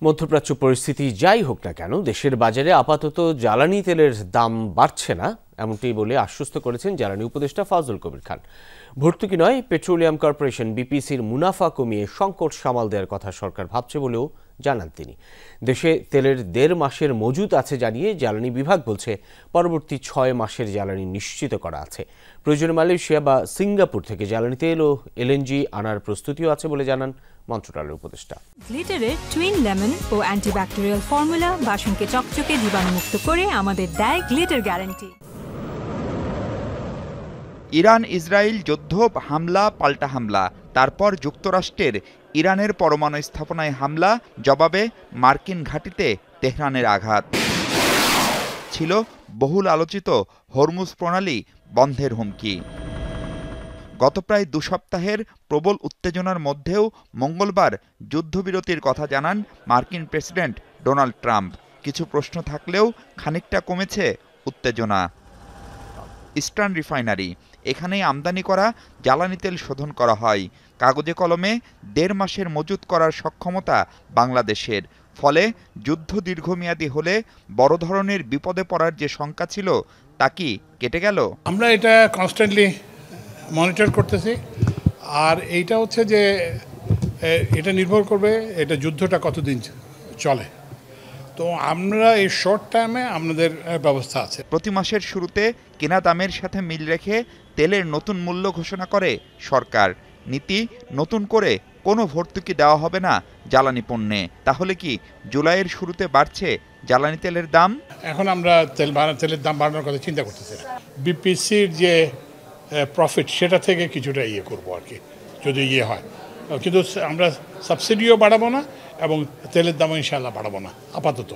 মধ্যপ্রাচ্য পরিস্থিতি যাই হোক না কেন দেশের বাজারে আপাতত জ্বালানি তেলের দাম বাড়ছে না, এমনটি বলে আশ্বস্ত করেছেন জ্বালানি উপদেষ্টা ফাজল কবির খান। ভর্তুকি নয়, পেট্রোলিয়াম কর্পোরেশন বিপিসির মুনাফা কমিয়ে সংকট সামাল দেওয়ার কথা সরকার ভাবছে বলেও জানান তিনি। দেশে তেলের 1.5 মাসের মজুত আছে জানিয়ে জ্বালানি বিভাগ বলছে পরবর্তী 6 মাসের জ্বালানি নিশ্চিত করা আছে। প্রয়োজনে মালয়েশিয়া বা সিঙ্গাপুর থেকে জ্বালানি তেল ও এলএনজি আনার প্রস্তুতিও আছে বলে জানান মন্ত্রণালয়ের উপদেষ্টা। গ্লিটারের টুইন লেমন ও অ্যান্টিব্যাকটেরিয়াল ফর্মুলা বাসনকে চকচকে জীবাণুমুক্ত করে আমাদের দেয় গ্লিটার গ্যারান্টি। ইরান ইসরায়েল যুদ্ধ, হামলা পাল্টা হামলা, তারপর যুক্তরাষ্ট্রের ইরানের পরমাণু স্থাপনায় হামলা, জবাবে মার্কিন ঘাঁটিতে তেহরানের আঘাত। ছিল বহুল আলোচিত হরমুজ প্রণালী বন্ধের হুমকি। গত প্রায় 2 সপ্তাহের প্রবল উত্তেজনার মধ্যেও মঙ্গলবার যুদ্ধবিরতির কথা জানান মার্কিন প্রেসিডেন্ট ডোনাল্ড ট্রাম্প। কিছু প্রশ্ন থাকলেও খানিকটা কমেছে উত্তেজনা। ইস্টার্ন রিফাইনারি, এখানেই আমদানি করা জ্বালানি তেল শোধন করা হয়। কাগজে কলমে 1.5 মাসের মজুত করার সক্ষমতা বাংলাদেশের। ফলে যুদ্ধ দীর্ঘমেয়াদী হলে বড় ধরনের বিপদে পড়ার যে শঙ্কা ছিল তা কি কেটে গেল? আমরা এটা কনস্ট্যান্টলি মনিটর করতেছি, আর এইটা হচ্ছে যে এটা নির্ভর করবে এটা যুদ্ধটা কতদিন চলে। তো আমরা এই শর্ট টাইমে আমাদের ব্যবস্থা আছে। প্রতি মাসের শুরুতে কেনা দামের সাথে মিল রেখে তেলের নতুন মূল্য ঘোষণা করে সরকার। নীতি, নতুন করে কোনো ভর্তুকি দেওয়া হবে না জ্বালানি পণ্যে। তাহলে কি জুলাইয়ের শুরুতে বাড়ছে জ্বালানি তেলের দাম? এখন আমরা তেলের দাম বাড়ানোর কথা চিন্তা করতেছি। বিপিসির যে প্রফিট সেটা থেকে কিছুটা করবো আর কি, যদি হয়। কিন্তু আমরা সাবসিডিও বাড়াবো না এবং তেলের দামও ইনশাআল্লাহ বাড়াবো না আপাতত।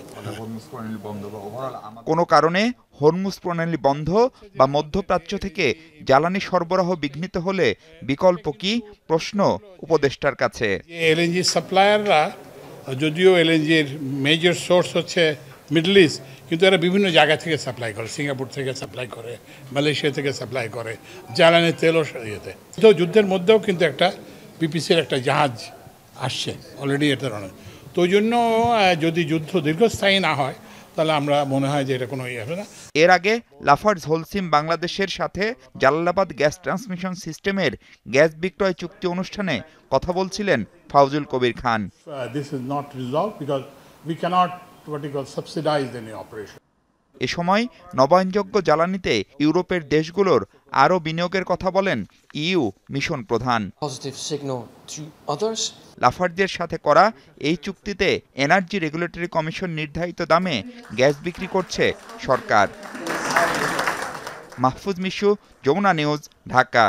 কোনো কারণে হরমুজ প্রণালী বন্ধ বা মধ্যপ্রাচ্য থেকে জ্বালানি সরবরাহ বিঘ্নিত হলে বিকল্প কি, প্রশ্ন উপদেষ্টার কাছে। এলএনজি সাপ্লায়াররা, যদিও এলএনজির মেজর সোর্স হচ্ছে মিডল ইস্ট, কিন্তু এরা বিভিন্ন জায়গা থেকে সাপ্লাই করে। সিঙ্গাপুর থেকে সাপ্লাই করে, মালয়েশিয়া থেকে সাপ্লাই করে, জ্বালানি তেলও ইয়েতে। তো যুদ্ধের মধ্যেও কিন্তু একটা বিপিসির একটা জাহাজ আসছে অলরেডি এটা রণে। তো ওই জন্য যদি যুদ্ধ দীর্ঘস্থায়ী না হয় তাহলে আমরা মনে হয় যে এটা কোনো হবে না। এর আগে লাফার্জ হোলসিম বাংলাদেশের সাথে জালালাবাদ গ্যাস ট্রান্সমিশন সিস্টেমের গ্যাস বিক্রয় চুক্তি অনুষ্ঠানে কথা বলছিলেন Fauzul Kabir Khan. This is not resolved because we cannot subsidize any operation. এ সময় নবায়নযোগ্য জ্বালানিতে ইউরোপের দেশগুলোর আরও বিনিয়োগের কথা বলেন ইইউ মিশন প্রধান। লাফার্জের সাথে করা এই চুক্তিতে এনার্জি রেগুলেটরি কমিশন নির্ধারিত দামে গ্যাস বিক্রি করছে সরকার। মাহফুজ মিশু, যমুনা নিউজ, ঢাকা।